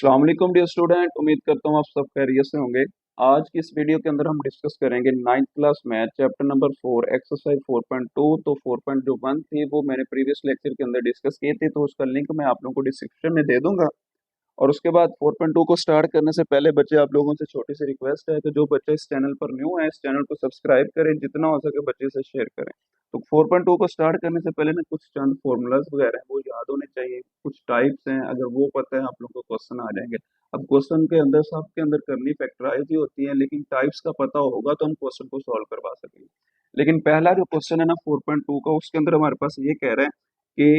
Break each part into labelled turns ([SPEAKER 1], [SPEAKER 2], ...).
[SPEAKER 1] अस्सलाम वालेकुम dear student, उम्मीद करता हूँ आप सब खैरियत से होंगे। आज की इस वीडियो के अंदर हम डिस्कस करेंगे ninth class math chapter number 4 exercise 4.2। तो 4.1 थी वो मैंने प्रीवियस लेक्चर के अंदर डिस्कस की थी, तो उसका लिंक मैं आप लोगों को डिस्क्रिप्शन में दे दूंगा। और उसके बाद 4.2 को स्टार्ट करने से पहले बच्चे आप लोगों से छोटी सी रिक्वेस्ट है कि जो बच्चे इस चैनल पर न्यू है इस चैनल को सब्सक्राइब करें, जितना हो सके बच्चे से शेयर करें। तो 4.2 को स्टार्ट करने से पहले ना कुछ चंद फॉर्मूलाज वगैरह हैं वो याद होने चाहिए, कुछ टाइप्स हैं, अगर वो पता है आप लोगों को क्वेश्चन आ जाएंगे। अब क्वेश्चन के अंदर सबके अंदर करनी फैक्टराइज ही होती है, लेकिन टाइप्स का पता होगा तो हम क्वेश्चन को सॉल्व करवा सकेंगे। लेकिन पहला जो क्वेश्चन है ना 4.2 का, उसके अंदर हमारे पास ये कह रहा है कि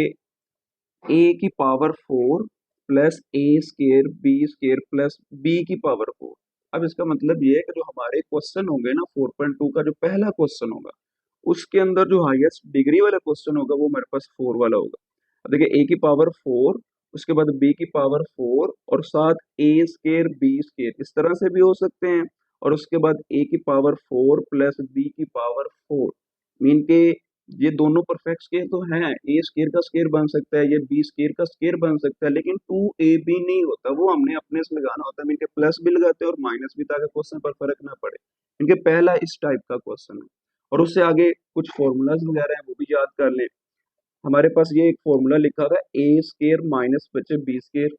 [SPEAKER 1] ए की power 4 plus A square B square plus B की पावर 4। अब इसका मतलब ये है कि जो हमारे क्वेश्चन होंगे ना 4.2 का जो पहला क्वेश्चन होगा उसके अंदर जो हाईएस्ट डिग्री वाला क्वेश्चन होगा वो हमारे पास 4 वाला होगा। अब देखिए ए की पावर 4, उसके बाद बी की पावर 4 और साथ ए स्केयर बी स्केयर, इस तरह से भी हो सकते हैं। और उसके बाद ए की पावर 4 प्लस बी की पावर 4, मीन के ये दोनों परफेक्ट स्केयर तो हैं, ए स्केयर का स्केयर बन सकता है, ये बी स्केयर का स्केयर बन सकता है, लेकिन 2ab नहीं होता, वो हमने अपने से लगाना होता है। मीन के प्लस भी लगाते हैं और माइनस भी, ताकि क्वेश्चन पर फर्क ना पड़े। इनके पहला इस टाइप का क्वेश्चन है। और उससे आगे कुछ फॉर्मूलाज वगैरह हैं वो भी याद कर लें। हमारे पास ये एक फॉर्मूला लिखा हुआ है ए स्केयर माइनस बचे बी स्केयर,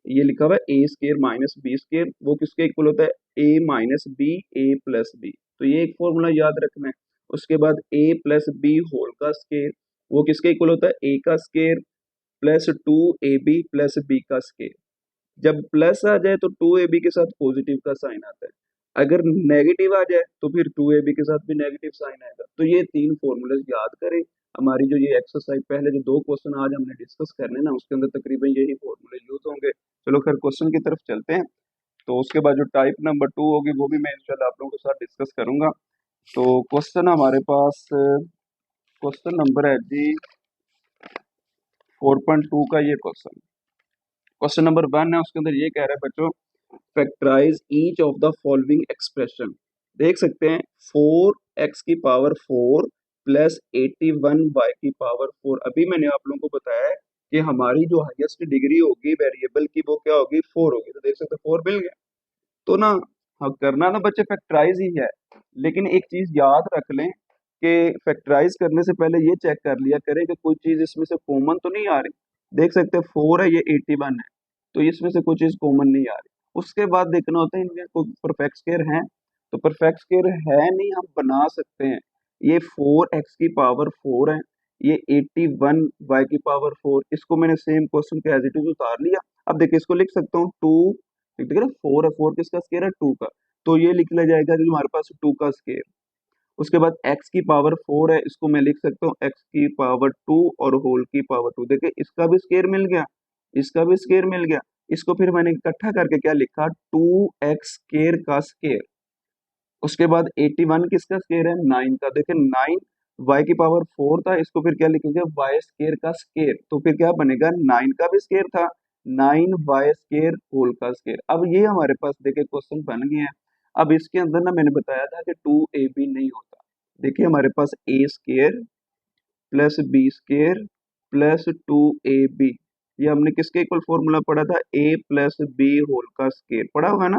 [SPEAKER 1] ये लिखा हुआ है ए स्केयर माइनस बी स्केयर, वो किसके इक्वल होता है A minus B A plus B. तो ये एक फॉर्मूला याद रखना है। उसके बाद ए प्लस बी होल का स्केयर, वो किसके इक्वल होता है ए का square plus 2ab plus B का स्केयर। जब प्लस आ जाए तो 2ab के साथ पॉजिटिव का साइन आता है, अगर नेगेटिव आ जाए तो फिर 2ab के साथ भी नेगेटिव साइन आएगा। तो ये तीन फॉर्मूले याद करें। हमारी जो ये एक्सरसाइज पहले जो दो क्वेश्चन आज हमने डिस्कस करने ना उसके अंदर तकरीबन यही फॉर्मूले यूज होंगे। चलो खैर क्वेश्चन की तरफ चलते हैं। तो उसके बाद जो टाइप नंबर 2 होगी वो भी मैं इंशाल्लाह आप लोगों के साथ डिस्कस करूंगा। तो क्वेश्चन हमारे पास क्वेश्चन नंबर है जी 4.2 का ये क्वेश्चन। क्वेश्चन नंबर 1 है, उसके अंदर ये कह रहा है बच्चों, factorise each of the following expression. देख सकते हैं 4x की पावर 4 प्लस 81y की पावर 4। अभी मैंने आप लोगों को बताया है कि हमारी जो हाईएस्ट डिग्री होगी वेरिएबल की वो क्या होगी 4 होगी। तो देख सकते हैं 4 मिल गया। तो ना हाँ, करना ना बच्चे फैक्टराइज ही है, लेकिन एक चीज याद रख लें कि फैक्टराइज करने से पहले ये चेक कर लिया करें कि कोई चीज इसमें से कॉमन तो नहीं आ रही। देख सकते हैं 4 है, ये 81 है, तो इसमें से कोई चीज कॉमन नहीं आ रही। उसके बाद देखना होता है इनमें कोई परफेक्ट स्क्वायर है, तो परफेक्ट स्क्वायर है नहीं, हम बना सकते हैं। ये 4x की पावर 4 है, ये 81y की पावर 4, इसको मैंने सेम क्वेश्चन के एज इट इज उतार लिया। अब देखिए इसको लिख सकता हूँ 2, ठीक है ना, 4 है, 4 किसका स्क्वायर है 2 का, तो ये लिख लिया जाएगा कि हमारे पास 2 का स्क्वायर। उसके बाद x की पावर 4 है, इसको मैं लिख सकता हूँ x की पावर 2 और होल की पावर 2। देखिए इसका भी स्क्वायर मिल गया, इसका भी स्क्वायर मिल गया। इसको फिर मैंने इकट्ठा करके क्या लिखा 2x स्क्वायर का स्क्वायर। उसके बाद 81 किसका स्क्वायर है 9 का। देखिए 9 y की पावर 4 था, इसको फिर क्या लिखेंगे y स्क्वायर का स्क्वायर। तो फिर क्या बनेगा 9 का भी स्क्वायर था, 9y स्क्वायर होल का स्क्वायर। अब ये हमारे पास देखिए क्वेश्चन बन गया है। अब इसके अंदर ना मैंने बताया था कि 2ab नहीं होता। देखिए हमारे पास a square plus B square plus 2ab, ये हमने किसके इक्वल फॉर्मूला पढ़ा था a प्लस बी होल का स्क्वायर पढ़ा होगा ना।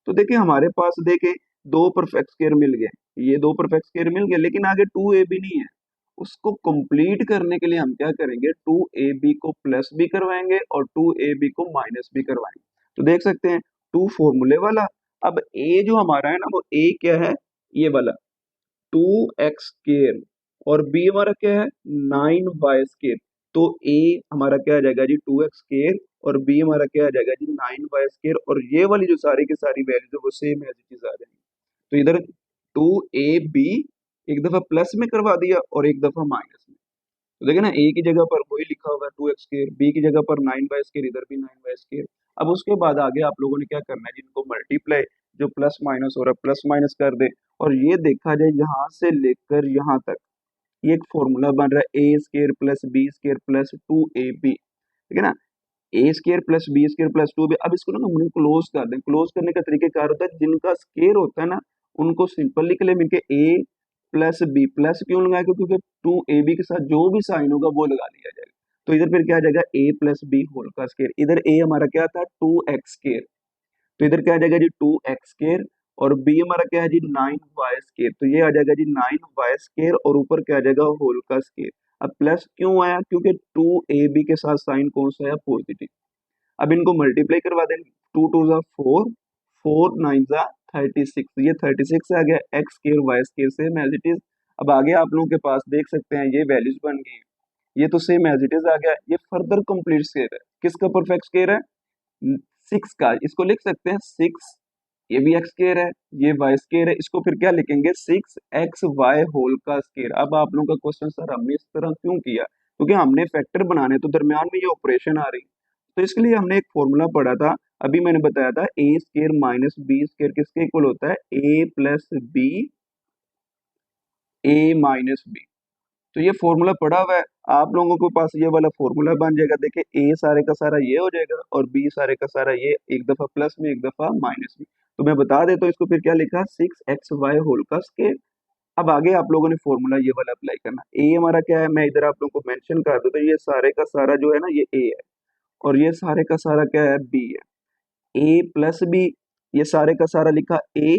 [SPEAKER 1] तो देखिए हमारे पास देखिए दो परफेक्ट स्क्वायर मिल गए, ये दो परफेक्ट स्क्वायर मिल गए, लेकिन आगे 2ab नहीं है। उसको कंप्लीट करने के लिए हम क्या करेंगे 2ab को प्लस भी करवाएंगे और 2ab को माइनस भी करवाएंगे। तो देख सकते हैं 2 फॉर्मूले वाला। अब a जो हमारा है ना वो a क्या है ये वाला 2x स्क्वायर, और b हमारा क्या है 9y स्क्वायर। तो a हमारा क्या आ जाएगा जी 2x स्क्वायर और b हमारा क्या आ जाएगा जी 9y स्क्वायर, और ये वाली जो सारी की सारी वैल्यू है वो सेम एज इट इज आ जाएंगी। तो इधर 2ab एक दफा प्लस में करवा दिया और एक दफा माइनस में। तो देखिए ना a की जगह पर वही लिखा हुआ है 2x स्क्वायर, b की जगह पर 9y स्क्वायर, इधर भी 9y स्क्वायर। अब उसके बाद आगे आप लोगों ने क्या करना है जिनको मल्टीप्लाई, जो प्लस माइनस हो रहा है प्लस माइनस कर दे। और ये देखा जाए यहाँ से लेकर यहाँ तक ये एक फॉर्मूला बन रहा है A square plus B square plus 2ab, ठीक है ना, A square plus B square plus 2ab। अब इसको ना हम क्लोज कर दें। क्लोज करने का तरीका क्या होता है, जिनका स्क्वायर होता है ना उनको सिंपल लिख ले, मिलके ए प्लस बी, प्लस क्यों लगाया क्योंकि 2ab के साथ जो भी साइन होगा वो लगा लिया जाएगा। तो इधर फिर क्या आ जाएगा a प्लस बी होल का स्केयर। इधर a हमारा क्या था 2x स्केयर, तो इधर क्या आ जाएगा जी 2x स्केयर, और b हमारा क्या है जी 9y स्केयर, तो ये आ जाएगा जी 9y स्केयर, और ऊपर क्या आ जाएगा होल का स्केयर। अब प्लस क्यों आया, क्योंकि 2ab के साथ साइन कौन सा है पॉजिटिव। अब इनको मल्टीप्लाई करवा देंगे, 2 2 ज़ा 4, 4 9 ज़ा 36, ये 36 आ गया, x square y square same as it is. अब आगे आप लोगों के पास देख सकते हैं ये वैल्यूज बन गई, ये तो सेम एज इट इज आ गया। ये फर्दर कंप्लीट स्केयर है, किसका परफेक्ट स्केयर है 6 का, इसको लिख सकते हैं 6, ये भी एक्स स्केयर है, ये वाई स्केयर है, इसको फिर क्या लिखेंगे 6xy होल का स्केयर। अब आप लोगों का क्वेश्चन सर हमने इस तरह क्यों किया, क्योंकि हमने फैक्टर बनाने तो दरमियान में ये ऑपरेशन आ रही, तो इसके लिए हमने एक फॉर्मूला पढ़ा था, अभी मैंने बताया था ए स्केयर माइनस बी स्केयर किसके इक्वल होता है, ए plus b a minus b. तो ये फॉर्मूला पड़ा हुआ है, आप लोगों के पास ये वाला फॉर्मूला बन जाएगा। देखिए ए सारे का सारा ये हो जाएगा और बी सारे का सारा ये, एक दफा प्लस में एक दफा माइनस में। तो मैं बता देता हूँ इसको फिर क्या लिखा 6xy होल का स्केयर। अब आगे आप लोगों ने फॉर्मूला ये वाला अप्लाई करना, ए हमारा क्या है मैं इधर आप लोगों को मेंशन कर दूं, तो ये सारे का सारा जो है ना ये ए है, और ये सारे का सारा क्या है बी है। ए प्लस बी, ये सारे का सारा लिखा ए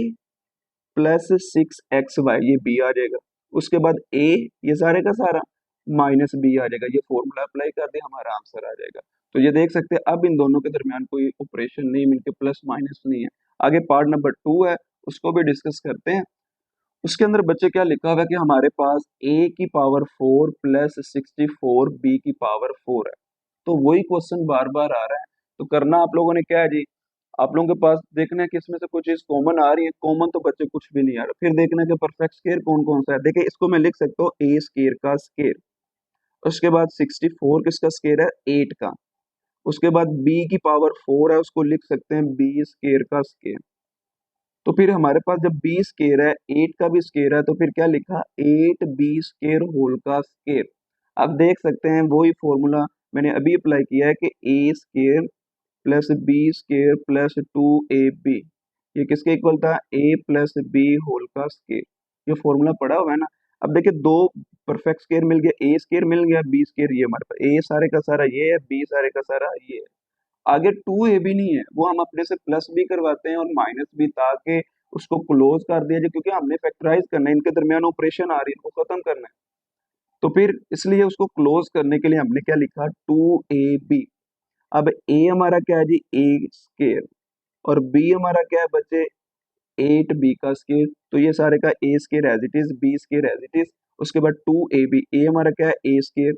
[SPEAKER 1] प्लस 6xy, ये बी आ जाएगा। उसके बाद ए, ये सारे का सारा माइनस बी आ जाएगा, ये फॉर्मूला अप्लाई कर दे हमारा आंसर आ जाएगा। तो ये देख सकते हैं अब इन दोनों के दरमियान कोई ऑपरेशन नहीं, इनके प्लस माइनस नहीं है। आगे पार्ट नंबर 2 है, उसको भी डिस्कस करते हैं। उसके अंदर बच्चे क्या लिखा हुआ है कि हमारे पास a की पावर 4 प्लस 64 b की पावर 4 है। तो वही क्वेश्चन बार बार आ रहा है, तो करना आप लोगों ने क्या है जी, आप लोगों के पास देखना है कि इसमें से कुछ चीज कॉमन आ रही है, कॉमन तो बच्चे कुछ भी नहीं आ रहा, फिर देखना है कि परफेक्ट स्केयर कौन कौन सा है। देखिए इसको मैं लिख सकता हूँ ए स्केयर का स्केयर, उसके बाद 64 किसका स्केयर है 8 का, उसके बाद b की पावर 4 है उसको लिख सकते हैं b स्केयर का स्केयर। तो फिर हमारे पास जब बी स्केयर है 8 का भी स्केयर है, तो फिर क्या लिखा 8b स्केयर होल का स्केयर। अब देख सकते हैं वही फॉर्मूला मैंने अभी अप्लाई किया है कि a square plus b square plus 2ab, ये किसके इक्वल था a प्लस बी होल का स्केयर। ये फॉर्मूला पड़ा हुआ है ना। अब देखिए दो परफेक्ट स्केयर मिल गया, ए स्केयर मिल गया, बी स्केयर, ये हमारे पास ए सारे का सारा ये है, बी सारे का सारा ये है। आगे 2a भी नहीं है, वो हम अपने से प्लस भी करवाते हैं और माइनस भी, ताकि उसको क्लोज कर दिया जाए, क्योंकि हमने फैक्टराइज करना है, इनके दरमियान ऑपरेशन आ रही है, इनको खत्म करना है। तो फिर इसलिए उसको क्लोज करने के लिए हमने क्या लिखा 2ab। अब a हमारा क्या है जी ए स्केयर, और b हमारा क्या है बच्चे 8b का स्केयर, तो ये सारे का a square as it is, b square as it is. उसके बाद 2ab, a हमारा क्या है a स्केयर,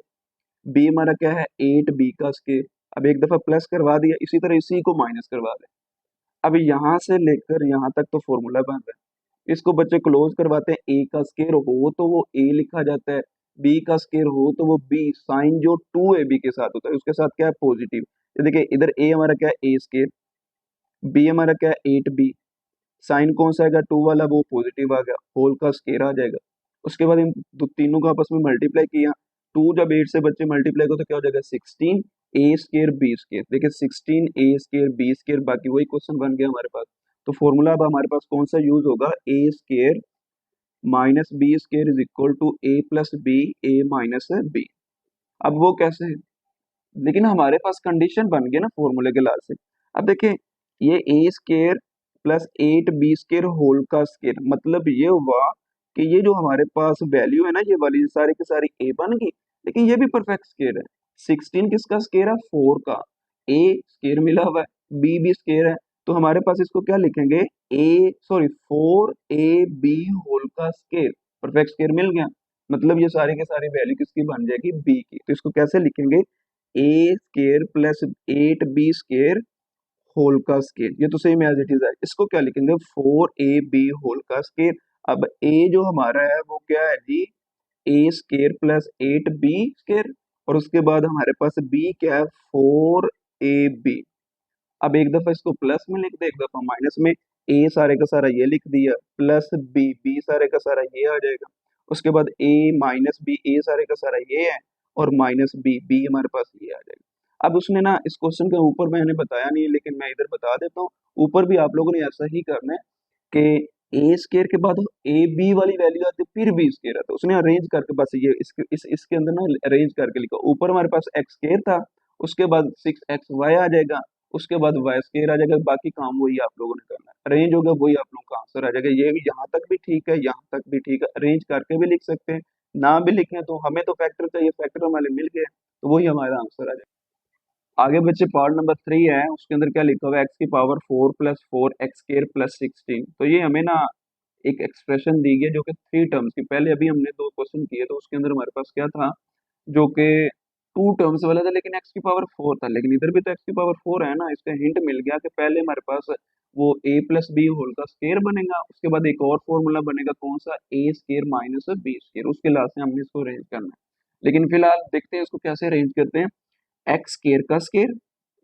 [SPEAKER 1] b हमारा क्या है 8b का स्केयर। अब एक दफा प्लस करवा दिया, इसी तरह इसी को माइनस करवा दें। अब यहाँ से लेकर यहाँ तक तो फॉर्मूला बन रहा है, इसको बच्चे क्लोज करवाते हैं, ए का स्केयर हो तो वो ए लिखा जाता है, बी का स्केयर हो तो वो बी, साइन जो 2ab के साथ होता है उसके साथ क्या है पॉजिटिव। ये देखिए इधर ए हमारा क्या है ए स्केयर, बी हमारा क्या है 8b, साइन कौन सा आएगा 2 वाला, वो पॉजिटिव आ गया, होल का स्केयर आ जाएगा। उसके बाद इन तीनों को आपस में मल्टीप्लाई किया, 2 जब 8 से बच्चे मल्टीप्लाई को तो क्या हो जाएगा 16 ए स्केयर बी स्केयर। देखिए 16 ए स्केयर बी स्केयर, बाकी वही क्वेश्चन बन गया हमारे पास। तो फॉर्मूला अब हमारे पास कौन सा यूज होगा, a square minus B square is equal to a plus b a minus b. अब वो कैसे है, लेकिन हमारे पास कंडीशन बन गई ना फॉर्मूले के लाल से। अब देखिए ये a square plus 8b square whole का स्केयर, मतलब ये हुआ कि ये जो हमारे पास वैल्यू है ना ये वाली सारी की सारी ए बन गई, लेकिन ये भी परफेक्ट स्केयर है। 16 किसका स्केयर है 4 का, ए स्केयर मिला हुआ है, बी भी स्केयर है, तो हमारे पास इसको क्या लिखेंगे ए सॉरी 4ab होल का स्केयर, परफेक्ट स्केयर मिल गया। मतलब ये सारी के सारी वैल्यू किसकी बन जाएगी बी की, तो इसको कैसे लिखेंगे a square plus 8b square whole का स्केयर, ये तो सेम एज इट इज है। इसको क्या लिखेंगे 4ab होल का स्केयर। अब a जो हमारा है वो क्या है जी ए स्केयर प्लस 8b स्केयर, और उसके बाद हमारे पास b क्या है 4ab। अब एक दफा इसको प्लस में लिख दे, एक दफा माइनस में, ए सारे का सारा ये लिख दिया प्लस बी, बी सारे का सारा ये आ जाएगा। उसके बाद ए माइनस बी, ए सारे का सारा ये है, और माइनस बी, बी हमारे पास ये आ जाएगा। अब उसने ना इस क्वेश्चन के ऊपर मैंने बताया नहीं, लेकिन मैं इधर बता देता हूँ, ऊपर भी आप लोगों ने ऐसा ही करना है कि ए स्केयर के बाद ए बी वाली वैल्यू आती है, फिर बी स्केयर आता है। उसने अरेंज करके बस ये इसके अंदर ना अरेंज करके लिखा। ऊपर हमारे पास एक्स स्केयर था, उसके बाद 6xy आ जाएगा, उसके बाद वाई स्केयर आ जाएगा। बाकी काम वही आप लोगों ने करना है, अरेंज होगा वही आप लोगों का आंसर आ जाएगा। ये भी यहाँ तक भी ठीक है, यहाँ तक भी ठीक है, अरेंज करके भी लिख सकते हैं, ना भी लिखें तो हमें तो फैक्टर चाहिए, फैक्टर हमारे मिल गए तो वही हमारा आंसर आ जाएगा। आगे बच्चे पार्ट नंबर 3 है, उसके अंदर क्या लिखा हुआ है, एक्स की power 4 plus 4 x square plus 16। तो ये हमें ना एक एक्सप्रेशन दी गई है जो कि 3 टर्म्स की, पहले अभी हमने 2 क्वेश्चन किए तो उसके अंदर हमारे पास क्या था, जो कि 2 टर्म्स वाला था, लेकिन एक्स की पावर 4 था। लेकिन इधर भी तो एक्स की पावर 4 है ना, इसका हिंट मिल गया कि पहले हमारे पास वो ए प्लस बी होल का स्केयर बनेगा, उसके बाद एक और फॉर्मूला बनेगा कौन सा, ए स्केयर माइनस बी स्केयर, उसके लास्ट से हमने इसको अरेंज करना है। लेकिन फिलहाल देखते हैं इसको कैसे अरेंज करते हैं। एक्स स्केयर का स्केयर,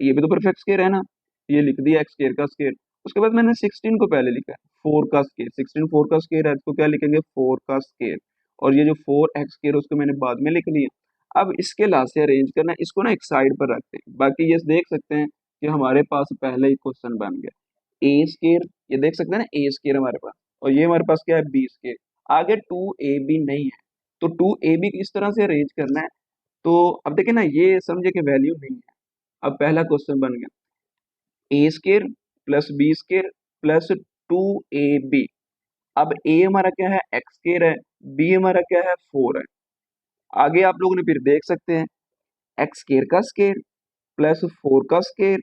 [SPEAKER 1] ये भी तो परफेक्ट स्केयर है ना, ये लिख दिया एक्स स्केयर का स्केयर। उसके बाद मैंने 16 को पहले लिखा है, 4 का स्केयर, 16 4 का स्केयर है, इसको क्या लिखेंगे, 4 का स्केयर। और ये जो 4 एक्स स्केयर उसको मैंने बाद में लिख लिया। अब इसके लास्ट से अरेंज करना है, इसको ना एक साइड पर रखते हैं। बाकी ये देख सकते हैं कि हमारे पास पहले ही क्वेश्चन बन गया, ए स्केयर, ये देख सकते हैं ना, ए स्केयर हमारे पास, और ये हमारे पास क्या है, बी स्केयर। आगे 2ab नहीं है, तो 2ab किस तरह से अरेंज करना है। तो अब देखिए ना, ये समझे कि वैल्यू नहीं है। अब पहला क्वेश्चन बन गया, a square plus b square plus 2ab। अब ए हमारा क्या है, एक्स स्केयर है, बी हमारा क्या है, 4 है। आगे आप लोगों ने फिर देख सकते हैं, एक्स स्केयर का स्केयर प्लस 4 का स्केयर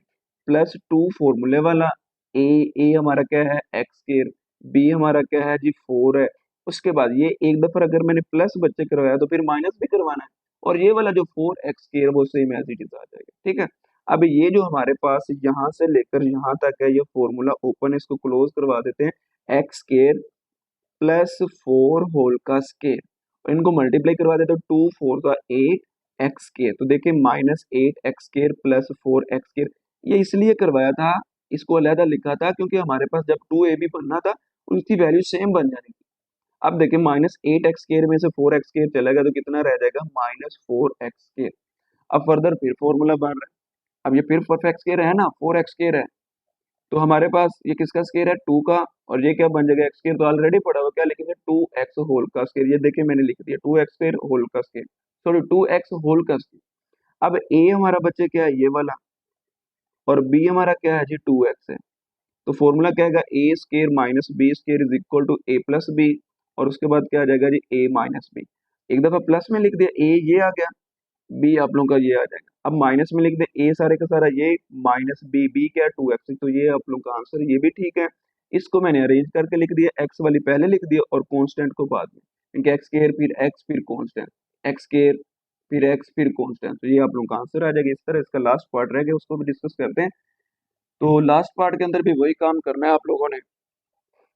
[SPEAKER 1] प्लस 2 फॉर्मूले वाला, ए ए हमारा क्या है, एक्स स्केयर, बी हमारा क्या है जी, 4 है। उसके बाद ये एक दफा अगर मैंने प्लस बच्चे करवाया तो फिर माइनस भी करवाना है, और ये वाला जो 4 एक्स स्केयर वो सेम एज इट इज आ जाएगा, ठीक है। अब ये जो हमारे पास यहाँ से लेकर यहाँ तक है, ये फॉर्मूला ओपन है, इसको क्लोज करवा देते हैं। एक्स स्केयर प्लस 4 होल का स्केयर, और इनको मल्टीप्लाई करवा देते, तो 2 4 का 8 एक्स स्केयर। तो देखिए -8 x square plus 4 x square, ये इसलिए करवाया था, इसको अलहदा लिखा था क्योंकि हमारे पास जब 2ab बनना था उनकी वैल्यू सेम बन जानी थी। अब देखिए -8 एक्स स्केयर में से 4 एक्स स्केयर चला गया तो कितना रह जाएगा, -4 एक्स स्केयर। अब फर्दर फिर फॉर्मूला बन रहा है, अब ये फिर परफेक्ट स्केयर है ना, 4 एक्स स्केयर है, तो हमारे पास ये किसका स्केयर है, 2 का, और ये क्या बन जाएगा, एक्स स्केयर तो ऑलरेडी पड़ा हुआ, क्या लिखेंगे, 2x होल का स्केयर। ये देखिए मैंने लिख दिया 2x स्केयर होल का स्केयर, सॉरी 2x होल का स्केयर। अब ए हमारा बच्चे क्या है, ये वाला, और बी हमारा क्या है जी, 2x है। तो फॉर्मूला क्या आएगा, a square minus B square is equal to a plus b, और उसके बाद क्या आ जाएगा जी, ए माइनस बी। एक दफा प्लस में लिख दिया, ए ये आ गया, बी आप लोगों का ये आ जाएगा। अब माइनस में लिख दे, ए सारे का सारा ये माइनस बी, बी क्या है, 2x, तो ये आप लोगों का आंसर, ये भी ठीक है। इसको मैंने अरेंज करके लिख दिया, एक्स वाली पहले लिख दिया और कांस्टेंट को बाद में, क्योंकि एक्स स्केयर फिर एक्स फिर कांस्टेंट, एक्स स्केयर फिर एक्स फिर कांस्टेंट, तो ये आप लोगों का आंसर आ जाएगा। इस तरह इसका लास्ट पार्ट रह गया, उसको भी डिस्कस करते हैं। तो लास्ट पार्ट के अंदर भी वही काम करना है आप लोगों ने,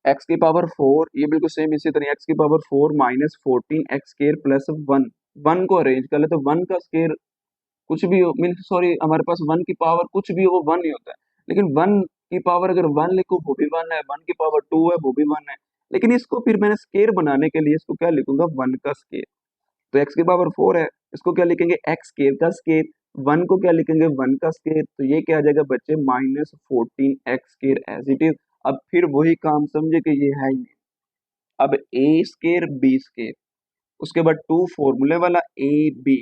[SPEAKER 1] एक्स की पावर 4, ये बिल्कुल सेम इसी तरह, एक्स की power 4 minus 14 x square plus 1, 1 को अरेंज कर ले तो 1 का स्केयर कुछ भी हो, मीन सॉरी, हमारे पास 1 की पावर कुछ भी हो वो 1 ही होता है। लेकिन 1 की पावर अगर 1 लिखो वो भी 1 है, 1 की पावर 2 है वो भी 1 है। लेकिन इसको फिर मैंने स्केयर बनाने के लिए इसको क्या लिखूंगा, 1 का स्केयर। तो एक्स की पावर 4 है, इसको क्या लिखेंगे, एक्स स्केयर का स्केयर। 1 को क्या लिखेंगे, 1 का स्केयर, तो ये क्या आ जाएगा बच्चे, -14 x square as it is. अब फिर वही काम समझे कि ये है ही नहीं। अब ए स्केयर बी स्केयर, उसके बाद 2 फॉर्मूले वाला ए बी,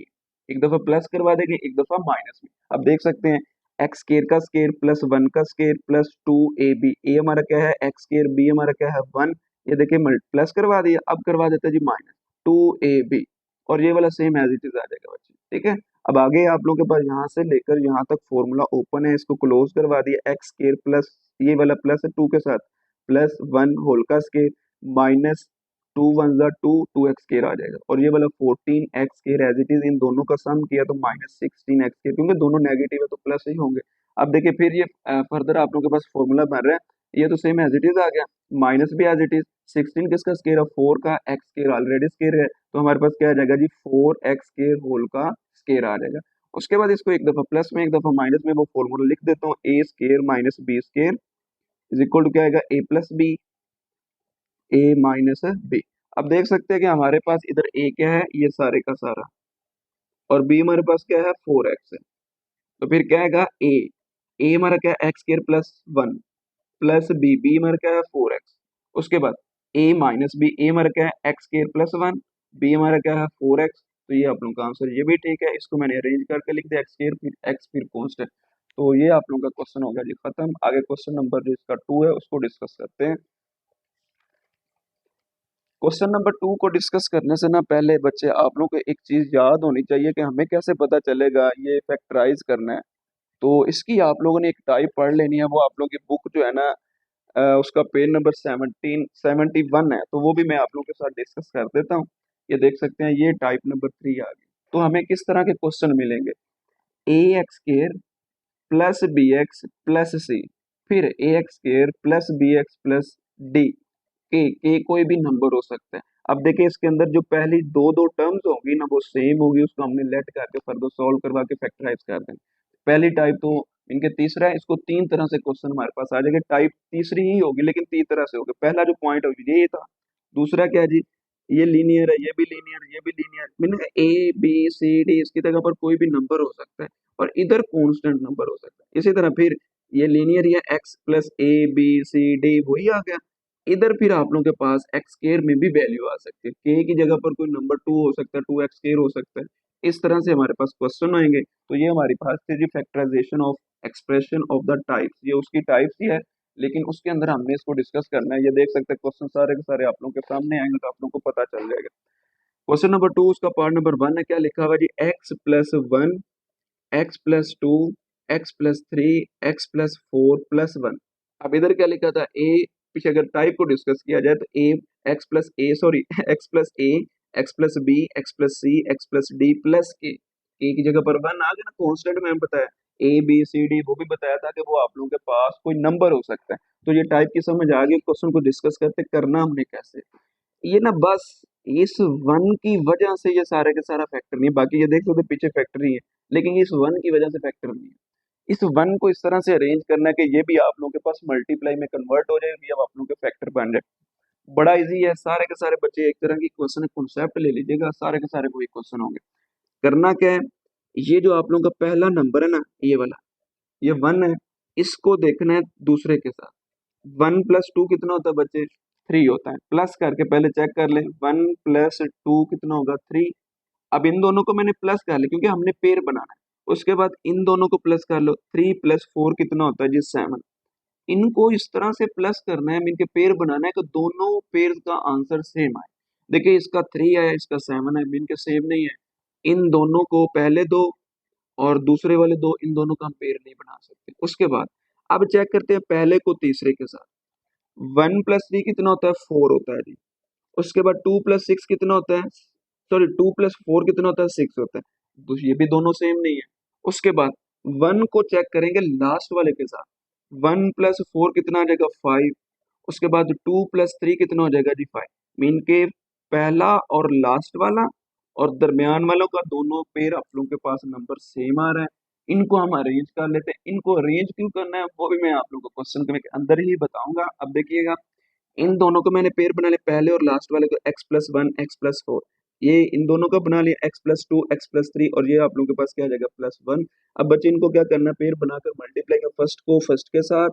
[SPEAKER 1] एक दफा प्लस करवा देंगे एक दफा माइनस में। अब देख सकते हैं, एक्स स्केयर का स्केयर प्लस 1 का स्केयर प्लस 2ab, ए हमारा क्या है, एक्स स्केयर, बी हमारा क्या है, 1। ये देखिए प्लस करवा दिया, अब करवा देता जी -2ab, और ये वाला सेम एज इट इज आ जाएगा बच्चे, ठीक है। अब आगे आप लोगों के पास यहाँ से लेकर यहाँ तक फॉर्मूला ओपन है, इसको क्लोज करवा दिया, एक्स स्केयर प्लस, ये वाला प्लस है 2 के साथ, प्लस 1 होल का स्केयर माइनस 2 1 जा 2 एक्स स्केयर आ जाएगा, और ये वाला 14 x square as it is, इन दोनों का सम किया तो -16 एक्स स्केयर, क्योंकि दोनों नेगेटिव है तो प्लस ही होंगे। अब देखिए फिर ये फर्दर आप लोगों के पास फॉर्मूला बन रहा है, ये तो सेम एज इट इज आ गया, माइनस भी एज इट इज, 16 किसका स्केयर है, 4 का, एक्स स्केयर ऑलरेडी स्केयर है, तो हमारे पास क्या आ जाएगा जी, 4 एक्स स्केयर होल का स्केयर आ जाएगा। उसके बाद इसको एक दफा प्लस में एक दफा माइनस में वो फॉर्मूला लिख देता हूँ, a square minus B square is equal to क्या आएगा, a plus b, a minus b. अब देख सकते हैं कि हमारे पास इधर ए क्या है, ये सारे का सारा, और बी हमारे पास क्या है, 4x है। तो फिर क्या आएगा, ए हमारा क्या है, x square plus 1 plus b, b हमारा क्या है, 4x, उसके बाद ए माइनस बी, ए हमारा क्या है x square plus one, b हमारा क्या है 4x। तो ये आप लोगों का आंसर ये भी ठीक है, इसको मैंने अरेंज करके लिख दिया एक्स स्केयर फिर एक्स फिर कांस्टेंट। तो ये आप लोगों का क्वेश्चन हो गया जी खत्म। आगे क्वेश्चन नंबर जो इसका 2 है उसको डिस्कस करते हैं। क्वेश्चन नंबर 2 को डिस्कस करने से ना पहले बच्चे आप लोगों को एक चीज याद होनी चाहिए कि हमें कैसे पता चलेगा ये फैक्टराइज करना है। तो इसकी आप लोगों ने एक टाइप पढ़ लेनी है, वो आप लोगों की बुक जो है ना उसका पेज नंबर 71 है, तो वो भी मैं आप लोगों के साथ डिस्कस कर देता हूँ। ये देख सकते हैं ये टाइप नंबर 3 आ गई। तो हमें किस तरह के क्वेश्चन मिलेंगे, a x square plus b x plus c, फिर a x square plus b x plus d, के कोई भी नंबर हो सकता है। अब देखिए इसके अंदर जो पहली दो दो टर्म्स होंगी ना वो सेम होगी, उसको हमने लेट करके फर्दर सॉल्व करवा के फैक्टराइज कर देंगे। पहली टाइप तो इनके तीसरा है, इसको तीन तरह से क्वेश्चन हमारे पास आ जाएगा, टाइप तीसरी ही होगी लेकिन तीन तरह से होगी। पहला जो पॉइंट होगी ये था, दूसरा क्या है जी, ये लीनियर है, ये भी लीनियर, ये भी लीनियर, मैंने ए बी सी डी इसकी जगह पर कोई भी नंबर हो सकता है और इधर कांस्टेंट नंबर हो सकता है। इसी तरह फिर ये लीनियर, ये x plus a b c d वही आ गया। इधर फिर आप लोगों के पास एक्स स्केयर में भी वैल्यू आ सकती है, के की जगह पर कोई नंबर टू हो सकता है, टू एक्स स्केयर हो सकता है। इस तरह से हमारे पास क्वेश्चन आएंगे। तो ये हमारे पास थी जी factorisation of expression of the types, ये उसकी टाइप्स ही है लेकिन उसके अंदर हमने इसको डिस्कस करना है। ये देख सकते हैं क्वेश्चन सारे के सारे आप लोगों के सामने आएंगे तो आप लोगों को पता चल जाएगा। क्वेश्चन नंबर 2 उसका पार्ट नंबर 1 है, क्या लिखा हुआ है जी, x plus one, x plus two, x plus three, x plus four plus one. अब इधर क्या लिखा था, ए, पीछे अगर टाइप को डिस्कस किया जाए तो a x plus a sorry x plus a, x plus b, x plus c, x plus d plus के की जगह पर वन आ गया ना, कॉन्स्टेंट में बताया ए बी सी डी, वो भी बताया था कि वो आप लोगों के पास कोई नंबर हो सकता है। तो ये टाइप की समझ आ गई, क्वेश्चन को डिस्कस करते करना हमने कैसे, ये ना बस इस वन की वजह से ये सारे के सारा फैक्टर नहीं है, बाकी ये देख सकते हो पीछे फैक्टर ही है लेकिन इस वन की वजह से फैक्टर नहीं है। इस वन को इस तरह से अरेंज करना है कि ये भी आप लोगों के पास मल्टीप्लाई में कन्वर्ट हो जाए, ये भी अब आप लोगों के फैक्टर बन जाए। बड़ा इजी है, सारे के सारे बच्चे एक तरह की क्वेश्चन कॉन्सेप्ट ले लीजिएगा, सारे के सारे वही क्वेश्चन होंगे। करना क्या है, ये जो आप लोगों का पहला नंबर है ना ये वाला, ये वन है, इसको देखना है दूसरे के साथ। वन प्लस टू कितना होता है बच्चे, थ्री होता है। प्लस करके पहले चेक कर ले, वन प्लस टू कितना होगा, थ्री। अब इन दोनों को मैंने प्लस कर लिया क्योंकि हमने पेयर बनाना है। उसके बाद इन दोनों को प्लस कर लो, थ्री प्लस फोर कितना होता है जी, सेवन। इनको इस तरह से प्लस करना है, इनके पेयर बनाना है कि दोनों पेयर का आंसर सेम आए। देखिए इसका थ्री आया, इसका सेवन है, इनके सेम नहीं है। इन दोनों को पहले दो और दूसरे वाले दो, इन दोनों का हम पेयर नहीं बना सकते। उसके बाद अब चेक करते हैं पहले को तीसरे के साथ। वन प्लस थ्री कितना होता है, फोर होता है जी। उसके बाद टू प्लस सिक्स कितना होता है, सॉरी टू प्लस फोर कितना होता है, सिक्स होता है। तो ये भी दोनों सेम नहीं है। उसके बाद वन को चेक करेंगे लास्ट वाले के साथ, वन प्लस फोर कितना आ जाएगा, फाइव। उसके बाद टू प्लस थ्री कितना हो जाएगा जी, फाइव। मीन के पहला और लास्ट वाला और दरमियान वालों का दोनों पेयर आप लोगों के पास नंबर सेम आ रहा है। इनको हम अरेंज कर लेते हैं। इनको अरेंज क्यों करना है वो भी मैं आप लोगों को क्वेश्चन के अंदर ही बताऊंगा। अब देखिएगा इन दोनों को मैंने पेयर बना लिया, पहले और लास्ट वाले को x plus one, x plus four. ये इन दोनों का बना लिया x plus two, x plus three, और ये आप लोगों के पास क्या आ जाएगा, प्लस वन। अब बच्चे इनको क्या करना है, पेयर बनाकर मल्टीप्लाई कर, फर्स्ट को फर्स्ट के साथ,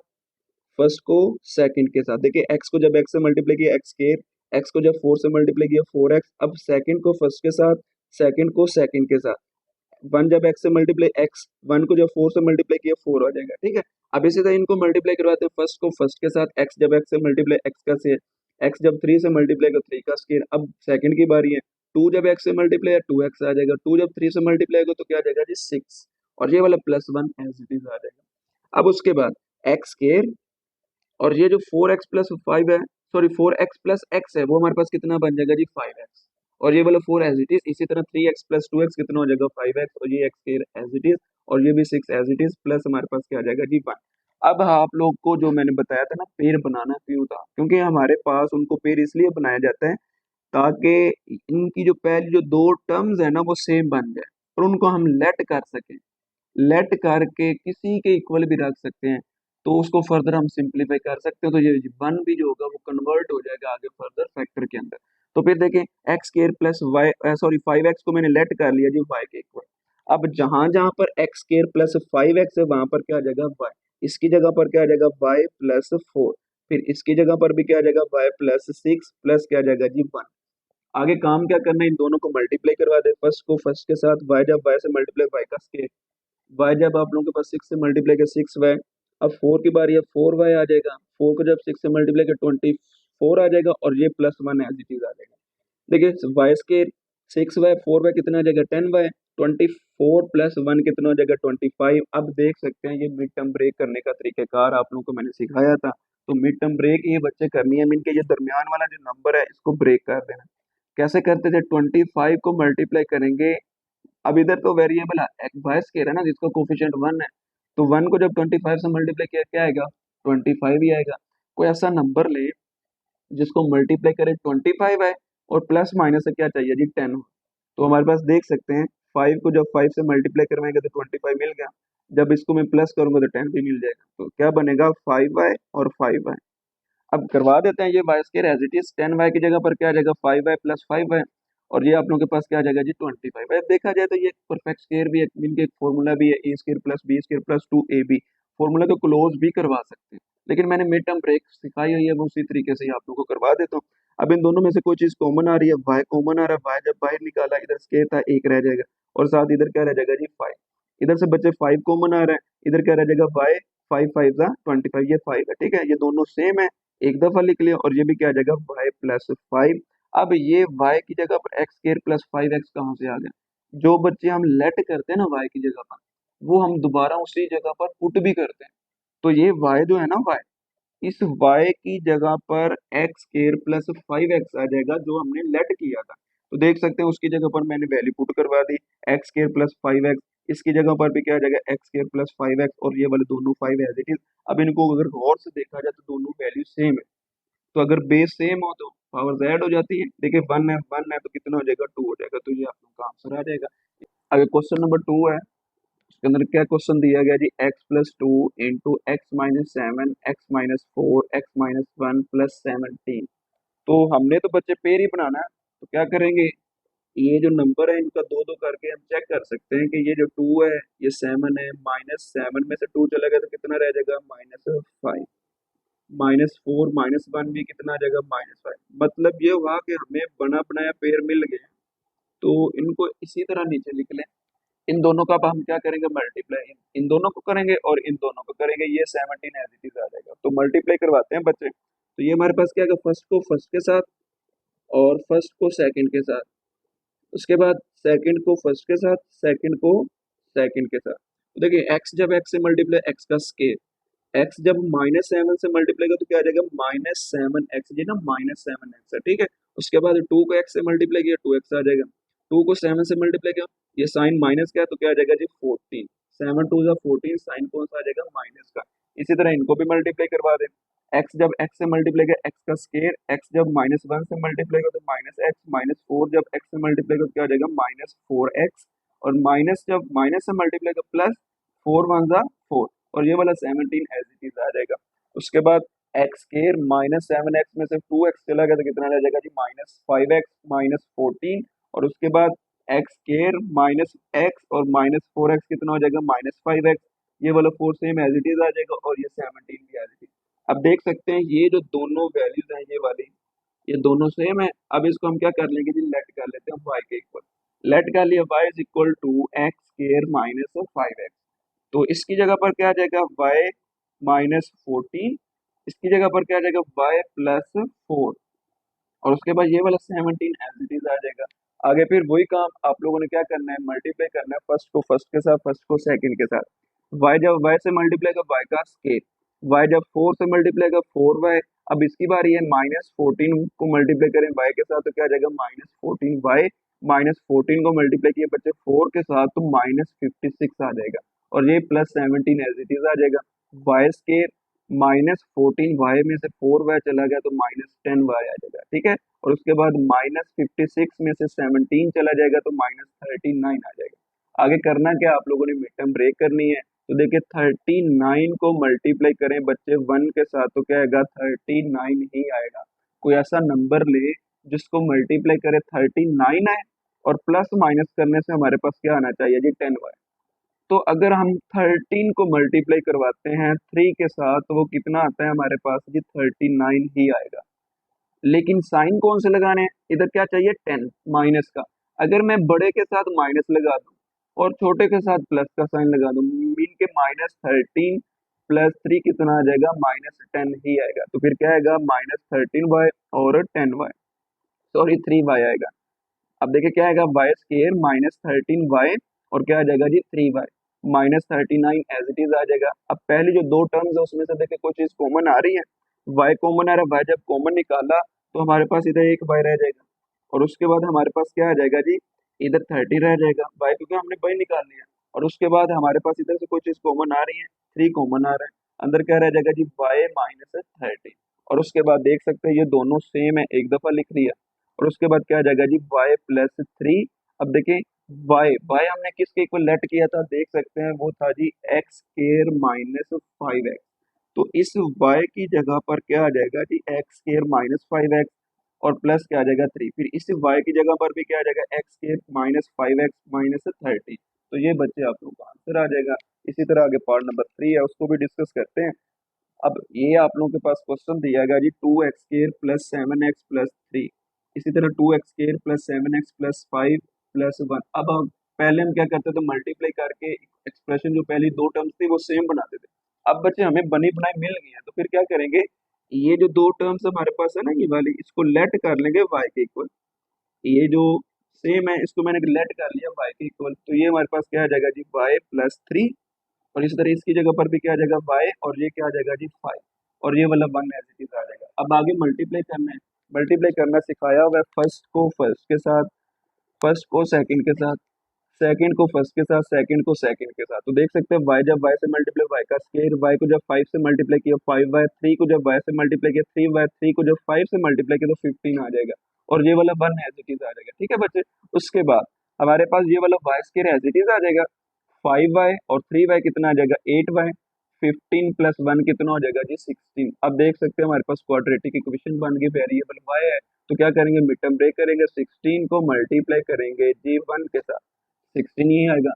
[SPEAKER 1] फर्स्ट को सेकंड के साथ। देखिए एक्स को जब एक्स से मल्टीप्लाई किया एक्स स्केयर, एक्स को जब फोर से मल्टीप्लाई किया फोर एक्स। अब सेकंड को फर्स्ट के साथ, सेकंड को सेकंड के साथ। वन जब एक्स से मल्टीप्लाई एक्स, वन को जब फोर से मल्टीप्लाई किया फोर हो जाएगा, ठीक है। अब इसी तरह इनको मल्टीप्लाई करवाते हैं, फर्स्ट को फर्स्ट के साथ, एक्स जब एक्स से मल्टीप्लाई एक्स का से, एक्स जब थ्री से मल्टीप्लाई का थ्री का स्केयर। अब सेकंड की बारी है, टू जब एक्स से मल्टीप्लाई है टू एक्स आ जाएगा, टू जब थ्री से मल्टीप्लाई होगा तो क्या आ जाएगा जी, सिक्स। और ये वाला plus one as it is आ जाएगा। अब उसके बाद एक्स स्केयर, और ये जो फोर एक्स प्लस फाइव है, sorry four x plus x है, वो हमारे पास कितना बन जाएगा जी, फाइव एक्स। और ये वाला फोर एज इट इज। इसी तरह three x plus two x कितना हो जाएगा, फाइव एक्स, और ये x square as it is, और ये भी six as it is, plus हमारे पास क्या आ जाएगा जी, वन। अब आप लोग को जो मैंने बताया था ना पेड़ बनाना क्यों था, क्योंकि हमारे पास उनको पेड़ इसलिए बनाया जाता है ताकि इनकी जो पहली जो दो टर्म्स है ना वो सेम बन जाए और उनको हम लेट कर सकें। लेट करके किसी के इक्वल भी रख सकते हैं तो उसको फर्दर हम सिंप्लीफाई कर सकते हैं। तो ये वन भी जो होगा वो कन्वर्ट हो जाएगा आगे फर्दर फैक्टर के अंदर। तो फिर देखें x square plus y, sorry five x को मैंने लेट कर लिया जी वाई के इक्वल। अब जहां जहां पर x square plus five x है वहां पर क्या आ जाएगा, वाई। इसकी जगह पर क्या आ जाएगा, वाई प्लस फोर। फिर इसकी जगह पर भी क्या आ जाएगा y प्लस 6 प्लस क्या आ जाएगा जी 1। आगे काम क्या करना है, इन दोनों को मल्टीप्लाई करवा दे, फर्स्ट को फर्स्ट के साथ, y जब y से मल्टीप्लाई y का स्केयर, y जब आप लोगों के पास 6 से मल्टीप्लाई कर 6y, अब 4 की बारी है 4y आ जाएगा, 4 को जब 6 से मल्टीप्लाई कर 24 आ जाएगा और ये प्लस 1 एज इट इज आ जाएगा। देखिए वाई स्केयर 6y 4y कितना आ जाएगा 10y, 24 प्लस 1 कितना हो जाएगा 25। अब देख सकते हैं ये मिड टर्म ब्रेक करने का तरीकेकार आप लोगों को मैंने सिखाया था। तो मिड टर्म ब्रेक ये बच्चे करनी है, इनके ये दरमियान वाला जो नंबर है इसको ब्रेक कर देना। कैसे करते थे, 25 को मल्टीप्लाई करेंगे, अब इधर तो वेरिएबल वाई स्केयर है ना जिसका कोफिशिएंट 1 है, तो 1 को जब 25 से मल्टीप्लाई किया क्या आएगा 25 ही आएगा। कोई ऐसा नंबर ले जिसको मल्टीप्लाई करे 25 है और प्लस माइनस से क्या चाहिए जी 10 हो। तो हमारे पास देख सकते हैं 5 को जब 5 से मल्टीप्लाई करवाएंगे तो 25 मिल गया, जब इसको मैं प्लस करूंगा तो 10 भी मिल जाएगा, तो क्या बनेगा 5y और 5y। अब करवा देते हैं ये y square as it is, 10y की जगह पर क्या आ जाएगा 5y प्लस 5y, और ये आप लोगों के पास क्या आ जाएगा जी 25। देखा जाए तो ये परफेक्ट स्केयर भी है, इनके एक फॉर्मूला भी है ए square plus b square plus 2ab, formula को क्लोज भी करवा सकते हैं, लेकिन मैंने मिड टर्म ब्रेक सिखाई हुई है वो उसी तरीके से ही आप लोगों को करवा देता हूँ। अब इन दोनों में से कोई चीज कॉमन आ रही है, y कॉमन आ रहा है, y जब बाहर निकाला इधर स्केयर था एक रह जाएगा, और साथ इधर क्या रह जाएगा जी 5, इधर से बच्चे 5 कॉमन आ रहा है, इधर क्या रह जाएगा y, 5 5 जा 25, ये 5 है, ठीक है, ये दोनों सेम है, एक दफा लिख लिया, और ये भी क्या आ जाएगा y प्लस 5। अब ये y की जगह पर एक्स स्केयर प्लस 5x कहाँ से आ गया, जो बच्चे हम लेट करते हैं ना y की जगह पर, वो हम दोबारा उसी जगह पर पुट भी करते हैं। तो ये y जो है ना y, इस y की जगह पर एक्स स्केयर प्लस 5x आ जाएगा जो हमने लेट किया था। तो देख सकते हैं उसकी जगह पर मैंने वैल्यू पुट करवा दी एक्स स्केयर प्लस 5x, इसकी जगह पर भी क्या आ जाएगा एक्स स्केयर प्लस 5x, और ये वाले दोनों 5 एज इट इज। अब इनको अगर गौर से देखा जाए तो दोनों वैल्यू सेम है, तो अगर बेस सेम हो तो पावर ऐड हो जाती है। देखिए 1 है तो कितना हो जाएगा 2 हो जाएगा, तो ये आप लोगों का आंसर आ जाएगा। अगर क्वेश्चन नंबर 2 है, इसके अंदर क्या क्वेश्चन दिया गया जी, x plus 2 into x minus 7 x minus 4 x minus 1 plus 17। तो हमने तो बच्चे पेयर ही बनाना है, तो क्या करेंगे, ये जो नंबर है इनका दो दो करके हम चेक कर सकते हैं कि ये जो 2 है ये 7 है, -7 में से 2 चला गया तो कितना रह जाएगा -5, -4 -1 भी कितना आ जाएगा -5। मतलब ये हुआ कि हमें बना बनाया पेयर मिल गया, तो इनको इसी तरह नीचे लिख लें। इन दोनों का अब हम क्या करेंगे मल्टीप्लाई, इन दोनों को करेंगे और इन दोनों को करेंगे, ये 17 एज इट इज आ जाएगा। तो मल्टीप्लाई करवाते हैं बच्चे, तो ये हमारे पास क्या है, फर्स्ट को फर्स्ट के साथ और फर्स्ट को सेकंड के साथ, उसके बाद सेकंड को फर्स्ट के साथ, सेकंड को सेकंड के साथ। तो देखिए एक्स जब एक्स से मल्टीप्लाई एक्स का स्केयर, एक्स जब -7 से मल्टीप्लाई का तो क्या आ जाएगा -7x, जी ना -7x है, ठीक है। उसके बाद 2 को x से मल्टीप्लाई किया 2x आ जाएगा, 2 को 7 से मल्टीप्लाई किया, ये साइन माइनस क्या है तो क्या आ जाएगा जी 14, 7 2 जा 14, साइन कौन सा आ जाएगा माइनस का। इसी तरह इनको भी मल्टीप्लाई करवा दें, एक्स जब एक्स से मल्टीप्लाई किया एक्स का स्केयर, एक्स जब -1 से मल्टीप्लाई किया तो -x, -4 जब x से मल्टीप्लाई किया तो क्या आ जाएगा -4x, और माइनस जब माइनस से मल्टीप्लाई किया प्लस 4 1 जा 4, और ये वाला 17 एज इट इज आ जाएगा। उसके बाद एक्स स्केयर -7x में से 2x चला गया तो कितना रह जाएगा जी -5x -14, और उसके बाद एक्स स्केयर -x और -4x कितना हो जाएगा -5x, ये वाला 4 सेम एज इट इज आ जाएगा, और ये 17 भी एज इट इज। अब देख सकते हैं ये जो दोनों वैल्यूज हैं ये वाली, ये दोनों सेम है। अब इसको हम क्या कर लेंगे जी, लेट कर लेते हैं y के इक्वल, लेट कर लिया y is equal to x square -5x, तो इसकी जगह पर क्या आ जाएगा y -14, इसकी जगह पर क्या आ जाएगा y प्लस 4, और उसके बाद ये वाला 17 एज इट इज आ जाएगा। आगे फिर वही काम आप लोगों ने क्या करना है, मल्टीप्लाई करना है फर्स्ट को फर्स्ट के साथ, फर्स्ट को सेकंड के साथ। y जब y से मल्टीप्लाई का y का स्केल, y जब 4 से मल्टीप्लाई का 4y, अब इसकी बारी है -14 को मल्टीप्लाई करें y के साथ तो क्या आ जाएगा -14y, -14 को मल्टीप्लाई किए बच्चे 4 के साथ तो -56 आ जाएगा, और ये +17 एज इट इज आ जाएगा। y स्केयर -14y में से 4y चला गया तो -10y आ जाएगा, ठीक है, और उसके बाद -56 में से 17 चला जाएगा तो -39 आ जाएगा। आगे करना क्या, आप लोगों ने मिड टर्म ब्रेक करनी है, तो देखिए 39 को मल्टीप्लाई करें बच्चे 1 के साथ तो क्या आएगा 39 ही आएगा। कोई ऐसा नंबर ले जिसको मल्टीप्लाई करे 39 आए, और प्लस माइनस करने से हमारे पास क्या आना चाहिए जी 10y। तो अगर हम 13 को मल्टीप्लाई करवाते हैं 3 के साथ तो वो कितना आता है हमारे पास जी 39 ही आएगा। लेकिन साइन कौन से लगाने हैं, इधर क्या चाहिए 10 माइनस का। अगर मैं बड़े के साथ माइनस लगा दूं और छोटे के साथ प्लस का साइन लगा दूं, मीन के -13 प्लस 3 कितना आ जाएगा -10 ही आएगा। तो फिर क्या आएगा -13y और 10y, सॉरी 3y आएगा। अब देखिए क्या आएगा वाई स्केयर -13y और क्या आ जाएगा जी 3y, -39 एज इट इज आ जाएगा। अब पहली जो दो टर्म्स है उसमें से देखिए कोई चीज कॉमन आ रही है, y कॉमन आ रहा है, y जब कॉमन निकाला तो हमारे पास इधर एक y रह जाएगा और उसके बाद हमारे पास क्या आ जाएगा जी, इधर 30 रह जाएगा y, क्योंकि हमने y निकाल लिया। और उसके बाद हमारे पास इधर से कोई चीज कॉमन आ रही है, 3 कॉमन आ रहा है, अंदर क्या रह जाएगा जी y -30। और उसके बाद देख सकते हैं ये दोनों सेम है, एक दफा लिख लिया। और उसके बाद क्या आ जाएगा जी y+3। अब देखें y हमने किसके इक्वल लेट किया था, देख सकते हैं वो था जी x² -5x। तो इस y की जगह पर क्या आ जाएगा जी x² -5x और प्लस क्या आ जाएगा 3। फिर इस y की जगह पर भी क्या आ जाएगा x² -5x -30। तो ये बच्चे आप लोगों का आंसर आ जाएगा। इसी तरह आगे पार्ट नंबर 3 है, उसको भी डिस्कस करते हैं। अब ये आप लोगों के पास क्वेश्चन दिया गया जी 2x² + 7x + 3। इसी तरह 2x² + 7x + 5 + 1। अब हम पहले हम क्या करते थे, मल्टीप्लाई करके एक्सप्रेशन जो पहली दो टर्म्स थी वो सेम बनाते थे। अब बच्चे हमें बनी बनाई मिल गई है तो फिर क्या करेंगे, ये जो दो टर्म्स हमारे पास है ना ये वाली, इसको लेट कर लेंगे y के इक्वल। ये जो सेम है इसको मैंने लेट कर लिया y के इक्वल, तो ये हमारे पास क्या आ जाएगा जी y+3। और इसी तरह इसकी जगह पर भी क्या आ जाएगा y और ये क्या आ जाएगा जी 5 और ये वाला 1 एज इट इज आ जाएगा। अब आगे मल्टीप्लाई करना है, मल्टीप्लाई करना सिखाया हुआ है, फर्स्ट को फर्स्ट के साथ, फर्स्ट को सेकंड के साथ, सेकंड को फर्स्ट के साथ, सेकंड को सेकंड के साथ। तो देख सकते हैं y जब y से मल्टीप्लाई y का स्क्वायर, y को जब 5 से मल्टीप्लाई किया 5y, 3 को जब y से मल्टीप्लाई किया 3y, 3 को जब 5 से मल्टीप्लाई किया तो 15 आ जाएगा और ये वाला 1 एज इट इज आ जाएगा। ठीक है बच्चे, उसके बाद हमारे पास ये वाला y square as it is आ जाएगा, 5y और 3y कितना आ जाएगा 8y, 15 + 1 कितना हो जाएगा जी 16। अब देख सकते हैं हमारे पास क्वाड्रेटिक इक्वेशन बन गई, वेरिएबल y है। तो क्या करेंगे, मिड टर्म ब्रेक करेंगे, 16 को मल्टीप्लाई करेंगे जी 1 के साथ, 16 ही आएगा।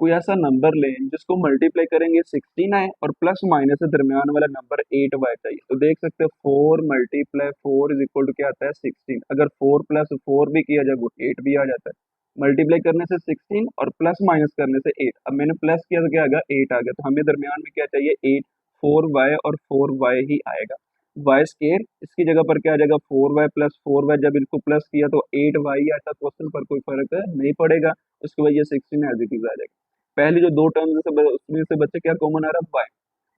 [SPEAKER 1] कोई ऐसा नंबर लें जिसको मल्टीप्लाई करेंगे 16 आए और प्लस माइनस से दरमियान वाला नंबर 8y चाहिए। तो देख सकते हैं 4 × 4 = क्या आता है 16। अगर 4 + 4 भी किया जाए वो 8 भी आ जाता है। मल्टीप्लाई करने से 16 और प्लस माइनस करने से 8। अब मैंने प्लस किया तो क्या आ गया 8 आ गया। तो हमें दरमियान में क्या चाहिए 8, 4y और 4y ही आएगा। वाई स्केयर इसकी जगह पर क्या आ जाएगा 4y+4y, जब इनको प्लस किया तो 8y ही आता। क्वेश्चन पर कोई फर्क नहीं पड़ेगा। उसके बाद ये 16 एज इट इज आ जाएगा। पहली जो दो टर्म्स है उसमें से बच्चे क्या कॉमन आ रहा है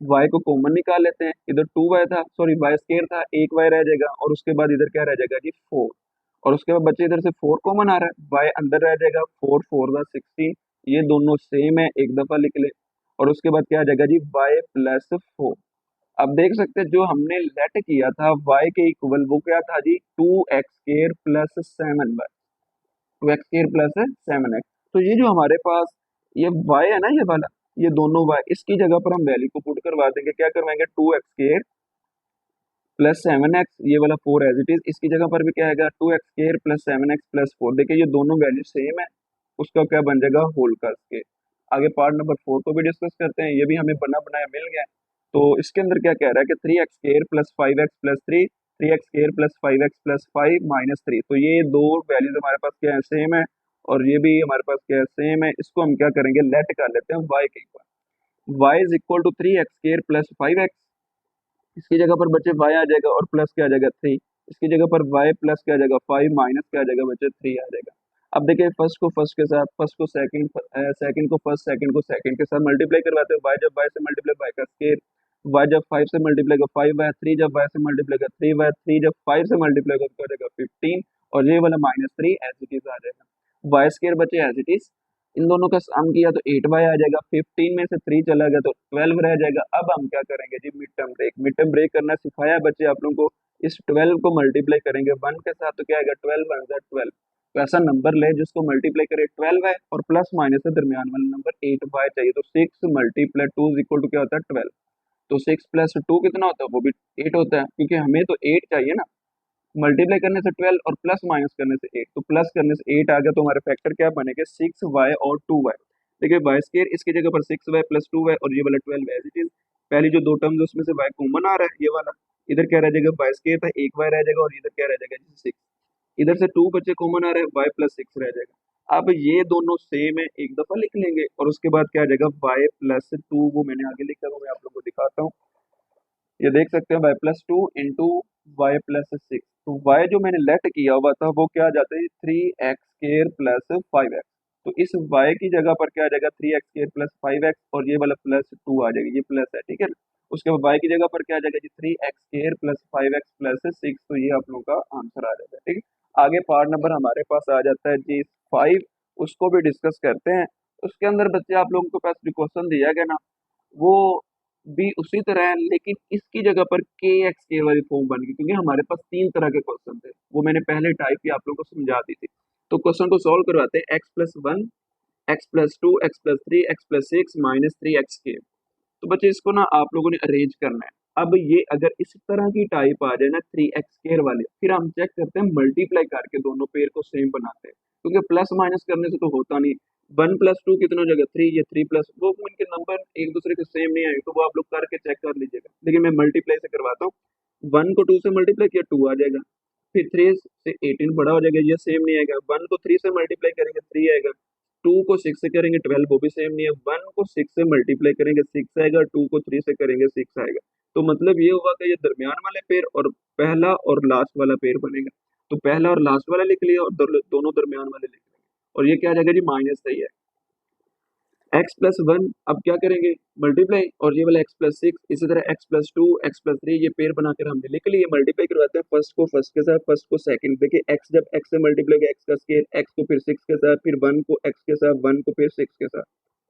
[SPEAKER 1] y को कॉमन निकाल लेते हैं। इधर 2y था, सॉरी y स्केयर था, एक y रह जाएगा और उसके बाद इधर क्या रह जाएगा जी 4। और उसके बाद बच्चे इधर से 4 कॉमन आ रहा है, y अंदर रह जाएगा, 4 4 16। ये दोनों सेम है, एक दफा लिख ले। और उसके बाद क्या आ जाएगा जी y+4। अब देख सकते हैं जो हमने लेट किया था y के इक्वल वो क्या था जी 2x² + 7y, 2x² + 7x। तो ये जो हमारे पास ये y है ना, ये वाला, ये दोनों y, इसकी जगह पर हम वैल्यू को पुट करवा देंगे। क्या करवाएंगे 2x² + 7x, ये वाला 4 एज इट इज, इसकी जगह पर भी क्या आएगा 2x² + 7x + 4। देखिए ये दोनों वैल्यू सेम है, उसका क्या बन जाएगा होल का स्केयर। आगे पार्ट नंबर 4 को भी डिस्कस करते हैं, ये भी हमें बना बनाया मिल गया है। तो इसके अंदर क्या कह रहा है कि 3x² + 5x + 3, 3x² + 5x + 5 -3। तो ये दो वैल्यूज हमारे पास क्या है सेम है और ये भी हमारे पास क्या है सेम है। इसको हम क्या करेंगे लेट कर लेते हैं y के इक्वल, y = 3x² + 5x। इसकी जगह पर बच्चे y आ जाएगा और प्लस क्या आ जाएगा 3। इसकी जगह पर y प्लस क्या आ जाएगा 5 माइनस क्या आ जाएगा बच्चे 3 आ जाएगा। अब देखिए फर्स्ट को फर्स्ट के साथ, फर्स्ट को सेकंड, सेकंड को फर्स्ट, सेकंड को सेकंड के साथ मल्टीप्लाई करवाते हैं। y जब y से मल्टीप्लाई y का स्क्वायर, y जब 5 से मल्टीप्लाई का 5y, 3 जब y से मल्टीप्लाई का 3y, 3 जब 5 से मल्टीप्लाई का क्या जाएगा 15 और ये वाला -3 एज इट इज आ जाएगा। y स्क्वायर बचे एज इट इज, इन दोनों का सम किया तो 8y आ जाएगा, 15 में से 3 चला गया तो 12 रह जाएगा। अब हम क्या करेंगे जी mid term break, mid term break करना सिखाया है बच्चे आप लोगों को। इस 12 को मल्टीप्लाई करेंगे 1 के साथ तो क्या आएगा 12 1 12। तो ऐसा नंबर ले जिसको मल्टीप्लाई करे 12 है और प्लस माइनस से दरमियान वाला नंबर 8y चाहिए। तो 6 × 2 = क्या होता है 12। तो 6 + 2 कितना होता है, वो भी 8 होता है, क्योंकि हमें तो 8 चाहिए ना। मल्टीप्लाई करने से 12 और प्लस माइनस करने से 8, तो प्लस करने से 8 आ गया। तो हमारे फैक्टर क्या बनेंगे 6y और 2y। देखिए वाई स्केयर इसकी जगह पर 6y+2y और ये वाला 12 एज इट इज। पहली जो दो टर्म्स उसमें से y कॉमन आ रहा है ये वाला, इधर क्या रह जाएगा वाई स्केयर था, एक y रह जाएगा और इधर क्या रह जाएगा जी 6। इधर से 2 बच्चे कॉमन आ रहे हैं, y+6 रह जाएगा। अब ये दोनों सेम है, एक दफा लिख लेंगे और उसके बाद क्या आ जाएगा y+2, वो मैंने आगे लिखा है वो मैं आप लोगों को दिखाता हूँ। ये देख सकते हैं y+2 इंटू y+6। तो y जो मैंने लेट किया हुआ था वो क्या आ जाता है 3x² + 5x। तो इस y की जगह पर क्या आ जाएगा 3x² + 5x और ये वाला +2 आ जाएगा, ये प्लस है ठीक है ना। उसके बाद y की जगह पर क्या आ जाएगा जी 3x² + 5x+6। तो ये आप लोगों का आंसर आ जाएगा ठीक है। आगे पार्ट नंबर हमारे पास आ जाता है जी 5, उसको भी डिस्कस करते हैं। उसके अंदर बच्चे आप लोगों के पास जो क्वेश्चन दिया गया ना वो भी उसी तरह है, लेकिन इसकी जगह पर के एक्स के वाली फॉर्म बन गई, क्योंकि हमारे पास तीन तरह के क्वेश्चन थे, वो मैंने पहले टाइप की आप लोगों को समझा दी थी। तो क्वेश्चन को सॉल्व करवाते हैं। x+1, x+2, x+3, x+6 -3x के। तो बच्चे इसको ना आप लोगों ने अरेंज करना है। अब ये अगर इस तरह की टाइप आ जाए ना 3x² वाले, फिर हम चेक करते हैं मल्टीप्लाई करके दोनों पेयर को सेम बनाते हैं, क्योंकि प्लस माइनस करने से तो होता नहीं। 1+2 कितना हो जाएगा 3, ये 3 प्लस वो इनके नंबर एक दूसरे के सेम नहीं आएंगे, तो वो आप लोग करके चेक कर लीजिएगा। लेकिन मैं मल्टीप्लाई से करवाता हूँ। 1 को 2 से मल्टीप्लाई किया 2 आ जाएगा, फिर 3 से 18 बड़ा हो जाएगा, ये सेम नहीं आएगा। 1 को 3 से मल्टीप्लाई करेंगे 3 आएगा, 2 को 6 से करेंगे 12, वो भी सेम नहीं है। 1 को 6 से मल्टीप्लाई करेंगे 6 आएगा, 2 को 3 से करेंगे 6 आएगा। तो मतलब ये हुआ कि ये दरमियान वाले पेयर और पहला और लास्ट वाला पेयर बनेगा। तो पहला और लास्ट वाला लिख लिया और दोनों दरमियान वाले लिख लेंगे, और ये क्या आ जाएगा जी -3 है। x+1 अब क्या करेंगे मल्टीप्लाई, और ये वाला x+6, इसी तरह x+2, x+3 ये पेयर बनाकर हमने लिख लिए। मल्टीप्लाई करवाते हैं फर्स्ट को फर्स्ट के साथ, फर्स्ट को सेकंड। देखिए x जब x से मल्टीप्लाई किया x का स्केयर, x को फिर 6 के साथ, फिर 1 को x के साथ, 1 को फिर 6 के साथ।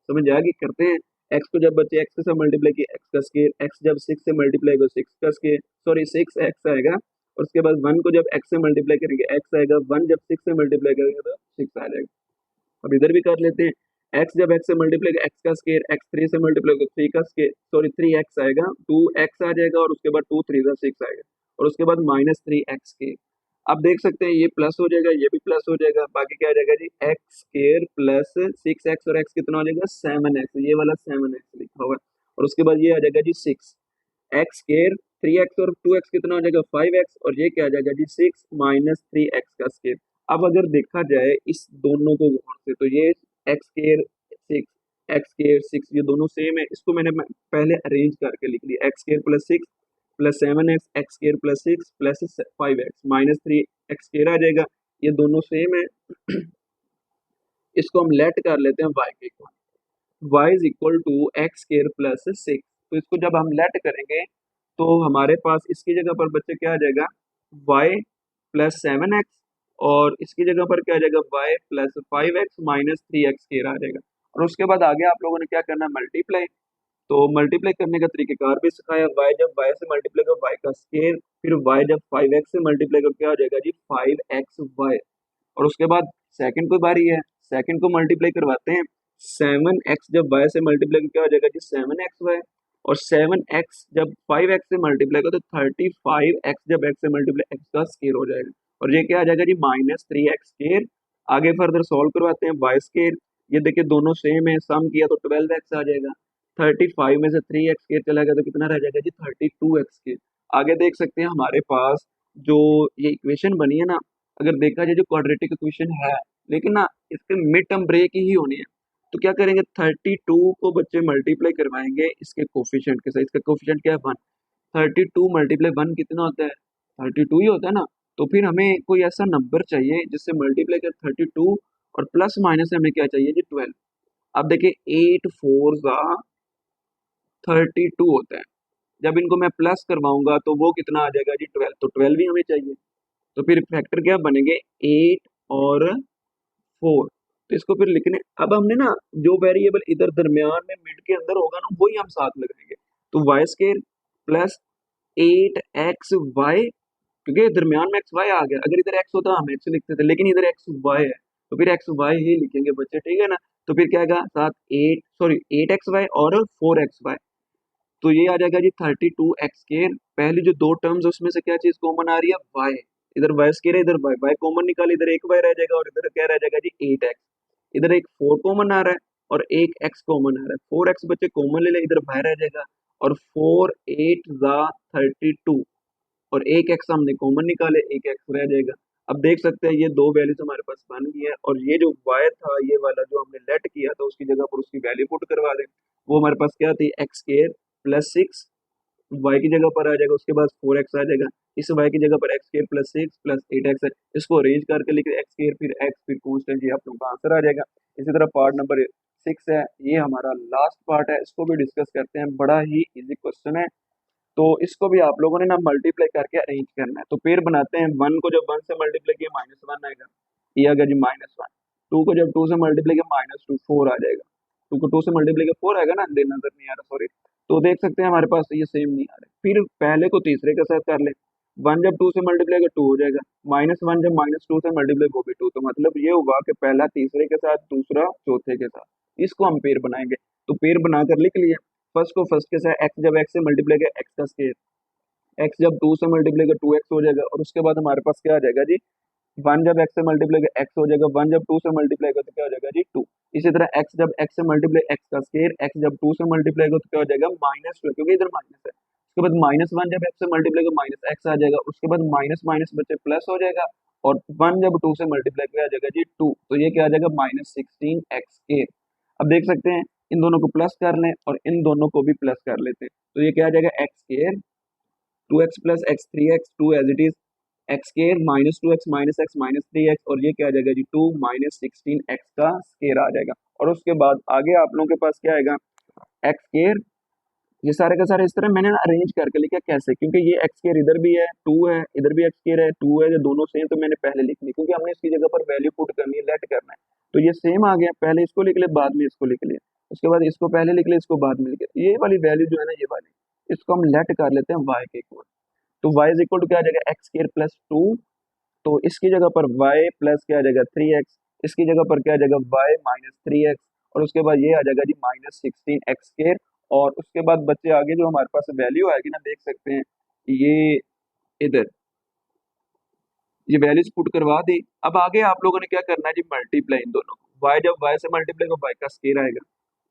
[SPEAKER 1] समझ आएगी करते हैं। x को जब बच्चे x के साथ मल्टीप्लाई किया x का स्केयर, x जब 6 से मल्टीप्लाई किया 6 का स्केयर, सॉरी 6x आएगा। और उसके बाद 1 को जब x से मल्टीप्लाई करेंगे x आएगा, 1 जब 6 से मल्टीप्लाई करेंगे तो 6 आ जाएगा। अब इधर भी कर लेते हैं। x जब x से मल्टीप्लाई x का स्केयर, x 3 से मल्टीप्लाई तो 3 का स्केयर, सॉरी 3x आएगा, 2x आ जाएगा और उसके बाद 2 3 का 6 आएगा, और उसके बाद -3x के। अब देख सकते हैं ये प्लस हो जाएगा, ये भी प्लस हो जाएगा, बाकी क्या आ जाएगा जी x स्केयर प्लस 6x, और x कितना हो जाएगा 7x, ये वाला 7x लिखा हुआ है। और उसके बाद ये आ जाएगा जी 6 एक्स स्केयर, 3x और 2x कितना हो जाएगा 5x, और ये क्या आ जाएगा जी 6 -3x का स्केयर। अब अगर देखा जाए इस दोनों को गौर से, तो ये एक्स स्केयर 6, एक्स स्केयर 6 ये दोनों सेम है। इसको मैंने पहले अरेंज करके लिख लिया, x square +6 + 7x, x square +6 + 5x -3x square आ जाएगा। ये दोनों सेम है। इसको हम लेट कर लेते हैं y के equal, y is equal to x square +6। तो इसको जब हम लेट करेंगे तो हमारे पास इसकी जगह पर बच्चे क्या आ जाएगा y+7x, और इसकी जगह पर क्या आ जाएगा y+5x -3x स्केयर आ जाएगा। और उसके बाद आगे आप लोगों ने क्या करना है मल्टीप्लाई। तो मल्टीप्लाई करने का तरीकेकार भी सिखाया। y जब y से मल्टीप्लाई करो y का स्केयर, फिर y जब 5x से मल्टीप्लाई करो क्या हो जाएगा जी 5xy। और उसके बाद सेकंड को बारी है, सेकंड को मल्टीप्लाई करवाते हैं। 7x जब y से मल्टीप्लाई क्या हो जाएगा जी 7xy, और 7x जब 5x से मल्टीप्लाई करो तो 35x जब x से मल्टीप्लाई x का स्केयर हो जाएगा, और ये क्या आ जाएगा जी -3x स्केयर। आगे फर्दर सॉल्व करवाते हैं y स्केयर, ये देखिए दोनों सेम है, सम किया तो 12x आ जाएगा। 35 में से 3x स्केयर चला गया तो कितना रह जाएगा जी 32x स्केयर। आगे देख सकते हैं हमारे पास जो ये इक्वेशन बनी है ना, अगर देखा जाए जो क्वाड्रेटिक इक्वेशन है, लेकिन ना इसके मिड टर्म ब्रेक ही होनी है। तो क्या करेंगे 32 को बच्चे मल्टीप्लाई करवाएंगे इसके कोफिशिएंट के साथ। इसका कोफिशिएंट क्या है 1। 32 × 1 कितना होता है 32 ही होता है ना। तो फिर हमें कोई ऐसा नंबर चाहिए जिससे मल्टीप्लाई कर 32 और प्लस माइनस हमें क्या चाहिए जी 12। अब देखिए 8 4 32 होता है, जब इनको मैं प्लस करवाऊंगा तो वो कितना आ जाएगा जी 12, तो 12 भी हमें चाहिए। तो फिर फैक्टर क्या बनेंगे 8 और 4। तो इसको फिर लिखने, अब हमने ना जो वेरिएबल इधर दरमियान में मिड के अंदर होगा ना वही हम साथ लगाएंगे। तो वाई स्केयर प्लस 8xy, क्योंकि दरमियान में xy आ गया, अगर इधर x होता हम x लिखते थे, लेकिन इधर xy है तो फिर xy ही लिखेंगे बच्चे, ठीक है ना। तो फिर क्या आएगा साथ 8xy और 4xy, तो ये आ जाएगा जी 32x स्केयर। पहली जो दो टर्म्स उसमें से क्या चीज कॉमन आ रही है y, इधर y स्केयर है, इधर y कॉमन निकाल, इधर एक y रह जाएगा और इधर क्या रह जाएगा जी 8x। इधर एक 4 कॉमन आ रहा है, और एक एक्स कॉमन आ रहा है, 4x बच्चे कॉमन ले ले, इधर बाहर रह जाएगा, और 4 8 32, और एक एक्स हमने कॉमन निकाले, एक एक्स रह जाएगा। अब देख सकते हैं ये दो वैल्यूज हमारे पास बन गई है, और ये जो y था, ये वाला जो हमने लेट किया था उसकी जगह पर उसकी वैल्यू पुट करवा दें। वो हमारे पास क्या थी, एक्स स्क्वायर प्लस 6, y की जगह पर आ जाएगा, उसके बाद 4x आ जाएगा, इस y की जगह पर x square plus 6 plus 8x है। इसको अरेंज करके लिखे एक्स स्क्वायर फिर x फिर कॉन्स्टेंट, ये आप लोगों का आंसर आ जाएगा। इसी तरह पार्ट नंबर 6 है, ये हमारा लास्ट पार्ट है, इसको भी डिस्कस करते हैं, बड़ा ही इजी क्वेश्चन है। तो इसको भी आप लोगों ने ना मल्टीप्लाई करके अरेंज करना है। तो पेड़ बनाते हैं, वन को जब वन से मल्टीप्लाई किया -1 आएगा, ये आ गया जी -1। टू को जब टू से मल्टीप्लाई किया -2 4 आ जाएगा, टू को टू से मल्टीप्लाई किया 4 आएगा ना, देना नजर नहीं आ रहा, सॉरी। तो देख सकते हैं हमारे पास ये सेम नहीं आ रहा। फिर पहले को तीसरे के साथ कर ले, वन जब टू से मल्टीप्लाई किया 2 हो जाएगा, -1 जब -2 से मल्टीप्लाई वो भी 2, तो मतलब ये हुआ कि पहला तीसरे के साथ, दूसरा चौथे के साथ, इसको हम पेड़ बनाएंगे। तो पेड़ बनाकर लिख लिए, फर्स्ट को फर्स्ट के साथ, एक्स जब एक्स से मल्टीप्लाई किया एक्स का स्क्वायर, एक्स जब टू से मल्टीप्लाई किया 2x हो जाएगा, और उसके बाद हमारे पास क्या आ जाएगा जी, वन जब एक्स से मल्टीप्लाई किया एक्स हो जाएगा, वन जब टू से मल्टीप्लाई किया तो क्या हो जाएगा जी 2। इसी तरह एक्स जब एक्स से मल्टीप्लाई एक्स का स्क्वायर, एक्स जब टू से मल्टीप्लाई किया तो क्या हो जाएगा -2, क्योंकि इधर माइनस है। उसके बाद -1 जब एक्स से मल्टीप्लाई किया -x आ जाएगा, उसके बाद माइनस माइनस बच्चे प्लस हो जाएगा, और वन जब टू से मल्टीप्लाई किया आ जाएगा जी 2, तो ये क्या आ जाएगा -16x²। अब देख सकते हैं इन दोनों को प्लस कर लें और इन दोनों को भी प्लस कर लेते हैं, तो ये क्या आ जाएगा x², 2x plus x 3x, 2 as it is, x square -2x -x -3x, और ये क्या आ जाएगा जी 2 -16x का स्केयर आ जाएगा। और उसके बाद आगे आप लोगों के पास क्या आएगा, एक्स स्केयर, ये सारे का सारे इस तरह मैंने अरेंज करके लिखा, कैसे, क्योंकि ये एक्स स्केयर इधर भी है 2 है, इधर भी एक्स स्केयर है 2 है, ये दोनों सेम, तो मैंने पहले लिख ली, क्योंकि हमने इसकी जगह पर वैल्यू पुट करनी है, लेट करना है। तो ये सेम आ गया, पहले इसको लिख लिया, बाद में इसको लिख लिया, उसके बाद इसको पहले लिख लिया, इसको बाद में लिख लिया। ये वाली वैल्यू जो है ना, ये वाली, इसको हम लेट कर लेते हैं y के इक्वल। तो y इज इक्वल टू क्या आ जाएगा, एक्स स्केयर प्लस 2, तो इसकी जगह पर y प्लस क्या आ जाएगा 3x, इसकी जगह पर क्या आ जाएगा y -3x, और उसके बाद ये आ जाएगा जी -16x²। और उसके बाद बच्चे आगे जो हमारे पास वैल्यू आएगी ना, देख सकते हैं ये इधर, ये वैल्यूज पुट करवा दी। अब आगे आप लोगों ने क्या करना है जी, मल्टीप्लाई इन दोनों को, y जब y से मल्टीप्लाई को y का स्केयर आएगा,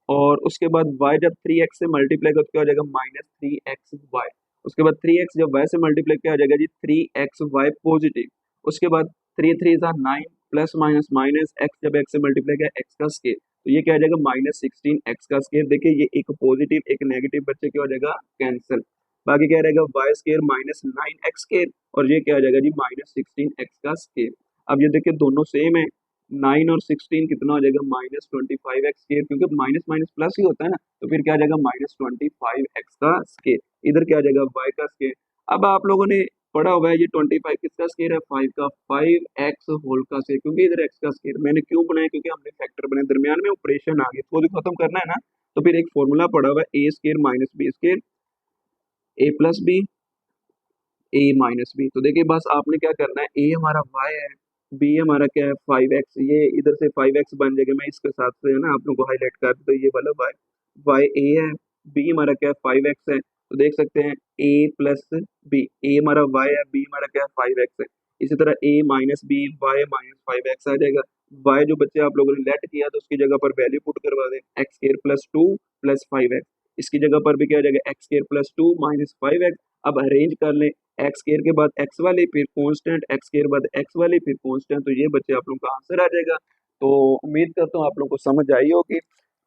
[SPEAKER 1] और उसके बाद y जब 3x से मल्टीप्लाई का तो क्या हो जाएगा -3xy, उसके बाद 3x जब y से मल्टीप्लाई क्या हो जाएगा जी 3xy पॉजिटिव, उसके बाद 3 3 9 प्लस माइनस माइनस x जब x से मल्टीप्लाई किया x का स्केयर, तो ये क्या हो जाएगा -16x का स्केयर। देखिए ये एक पॉजिटिव एक नेगेटिव बच्चे क्या हो जाएगा कैंसिल, बाकी क्या रहेगा y स्केयर -9x स्केयर, और ये क्या हो जाएगा जी -16x का स्केयर। अब ये देखिए दोनों सेम है, 9 और 16 कितना हो जाएगा -25x स्केयर, क्योंकि माइनस माइनस प्लस ही होता है ना, तो फिर क्या आ जाएगा -25x का स्केयर, इधर क्या आ जाएगा y का स्केयर। अब आप लोगों ने पढ़ा हुआ है ये 25 किसका स्केयर है, 5 का, 5x होल का स्केयर, क्योंकि इधर x का स्केयर मैंने क्यों बनाया, क्योंकि हमने फैक्टर बनाए, दरमियान में ऑपरेशन आ गया, इसको भी खत्म करना है ना, तो फिर एक फॉर्मूला पढ़ा हुआ है a square minus b square, a plus b, a minus b. तो देखिए बस आपने क्या करना है, ए हमारा y है, बी हमारा क्या है 5x, ये इधर से 5x बन जाएगा, मैं इसके साथ से है ना आप लोगों को हाईलाइट कर दूं, तो ये वाला y ए है, बी हमारा क्या है 5x है, तो देख सकते हैं a प्लस बी, ए हमारा y है, बी हमारा क्या है 5x है, इसी तरह a minus b, y -5x आ जाएगा। y जो बच्चे आप लोगों ने लेट किया तो उसकी जगह पर वैल्यू पुट करवा दें, x square plus 2 plus 5x, इसकी जगह पर भी क्या आ जाएगा एक्स स्केयर प्लस 2 -5x। अब अरेंज कर लें, एक्स स्केयर के बाद एक्स वाली फिर कांस्टेंट, एक्स स्केयर बाद एक्स वाली फिर कांस्टेंट, तो ये बच्चे आप लोगों का आंसर आ जाएगा। तो उम्मीद करता हूँ आप लोगों को समझ आई होगी।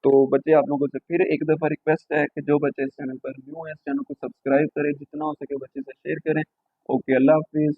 [SPEAKER 1] तो बच्चे आप लोगों से फिर एक दफ़ा रिक्वेस्ट है कि जो बच्चे इस चैनल पर न्यू है इस चैनल को सब्सक्राइब करें, जितना हो सके बच्चे से शेयर करें। ओके, अल्लाह हाफिज़।